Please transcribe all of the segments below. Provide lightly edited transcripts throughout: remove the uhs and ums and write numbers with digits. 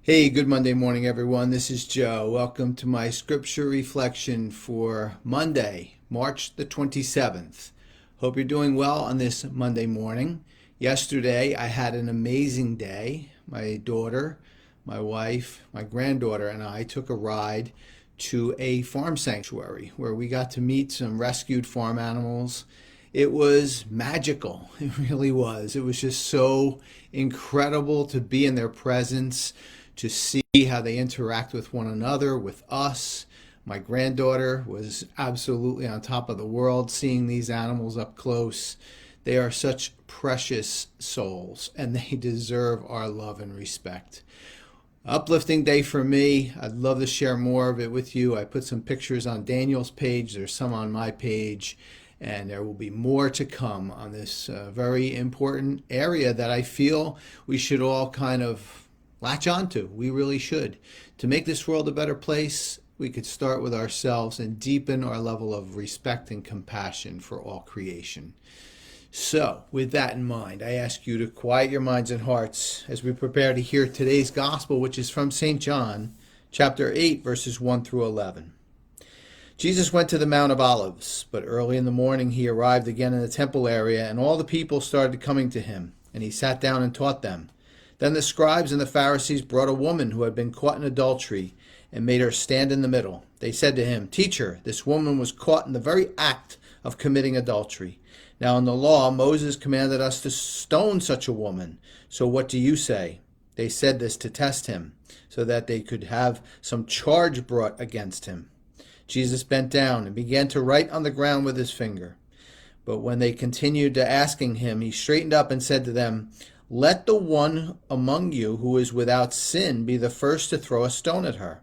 Hey, good Monday morning, everyone. This is Joe. Welcome to my scripture reflection for Monday, March the 27th. Hope you're doing well on this Monday morning. Yesterday, I had an amazing day. My daughter, my wife, my granddaughter, and I took a ride to a farm sanctuary where we got to meet some rescued farm animals. It was magical. It really was. It was just so incredible to be in their presence, to see how they interact with one another, with us. My granddaughter was absolutely on top of the world seeing these animals up close. They are such precious souls, and they deserve our love and respect. Uplifting day for me. I'd love to share more of it with you. I put some pictures on Daniel's page. There's some on my page. And there will be more to come on this very important area that I feel we should all kind of latch onto. We really should. To make this world a better place, we could start with ourselves and deepen our level of respect and compassion for all creation. So, with that in mind, I ask you to quiet your minds and hearts as we prepare to hear today's gospel, which is from St. John, chapter 8, verses 1 through 11. Jesus went to the Mount of Olives, but early in the morning he arrived again in the temple area, and all the people started coming to him, and he sat down and taught them. Then the scribes and the Pharisees brought a woman who had been caught in adultery and made her stand in the middle. They said to him, "Teacher, this woman was caught in the very act of committing adultery. Now in the law, Moses commanded us to stone such a woman. So what do you say?" They said this to test him, so that they could have some charge brought against him. Jesus bent down and began to write on the ground with his finger. But when they continued to asking him, he straightened up and said to them, "Let the one among you who is without sin be the first to throw a stone at her."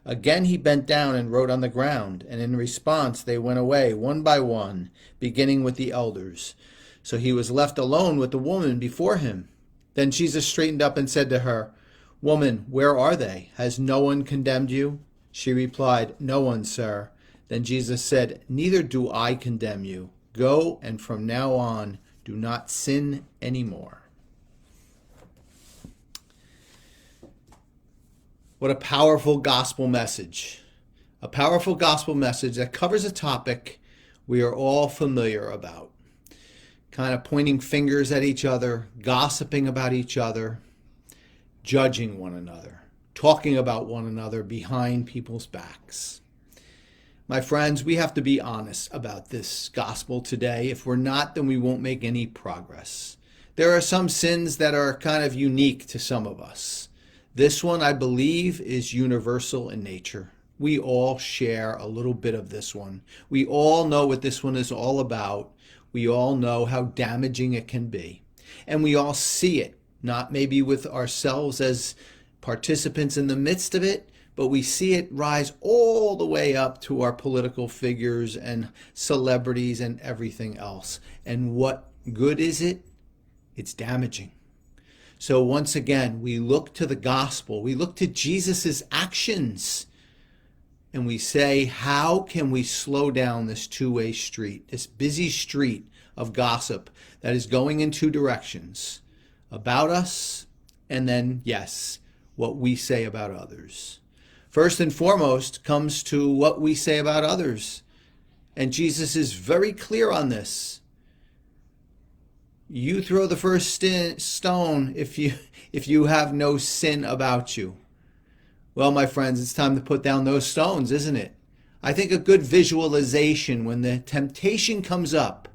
Again he bent down and wrote on the ground, and in response they went away one by one, beginning with the elders. So he was left alone with the woman before him. Then Jesus straightened up and said to her, "Woman, where are they? Has no one condemned you?" She replied, "No one, sir." Then Jesus said, "Neither do I condemn you. Go, and from now on do not sin anymore." What a powerful gospel message. A powerful gospel message that covers a topic we are all familiar about. Kind of pointing fingers at each other, gossiping about each other, judging one another, talking about one another behind people's backs. My friends, we have to be honest about this gospel today. If we're not, then we won't make any progress. There are some sins that are kind of unique to some of us. This one, I believe, is universal in nature. We all share a little bit of this one. We all know what this one is all about. We all know how damaging it can be. And we all see it, not maybe with ourselves as participants in the midst of it, but we see it rise all the way up to our political figures and celebrities and everything else. And what good is it? It's damaging. So once again, we look to the gospel, we look to Jesus's actions, and we say, how can we slow down this two-way street, this busy street of gossip that is going in two directions, about us, and then, yes, what we say about others. First and foremost comes to what we say about others. And Jesus is very clear on this. You throw the first stone if you have no sin about you. Well, my friends, it's time to put down those stones, isn't it? I think a good visualization when the temptation comes up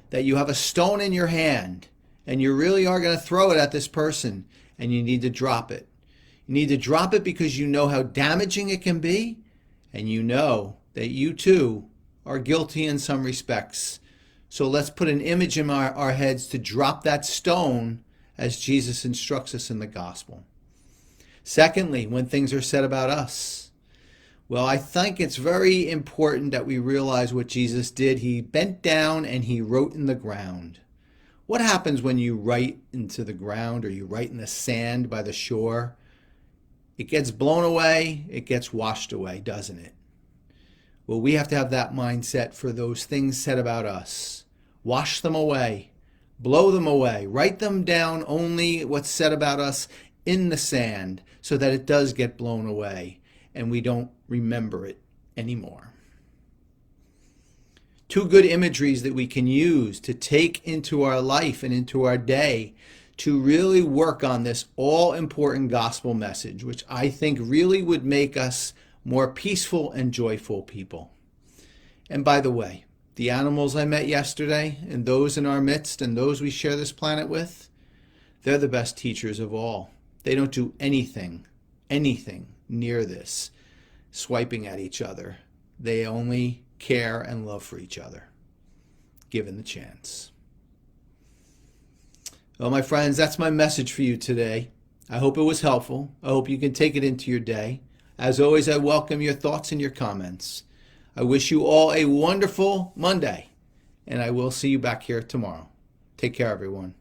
that you have a stone in your hand and you really are going to throw it at this person and you need to drop it. You need to drop it because you know how damaging it can be, and you know that you too are guilty in some respects. So let's put an image in our heads to drop that stone as Jesus instructs us in the gospel. Secondly, when things are said about us, well, I think it's very important that we realize what Jesus did. He bent down and he wrote in the ground. What happens when you write into the ground or you write in the sand by the shore? It gets blown away, it gets washed away, doesn't it? Well, we have to have that mindset for those things said about us. Wash them away, blow them away, write them down only what's said about us in the sand so that it does get blown away and we don't remember it anymore. Two good imageries that we can use to take into our life and into our day to really work on this all-important gospel message, which I think really would make us more peaceful and joyful people. And by the way, the animals I met yesterday and those in our midst and those we share this planet with, they're the best teachers of all. They don't do anything near this, swiping at each other. They only care and love for each other, given the chance. Well, my friends, that's my message for you today. I hope it was helpful. I hope you can take it into your day. As always, I welcome your thoughts and your comments. I wish you all a wonderful Monday, and I will see you back here tomorrow. Take care, everyone.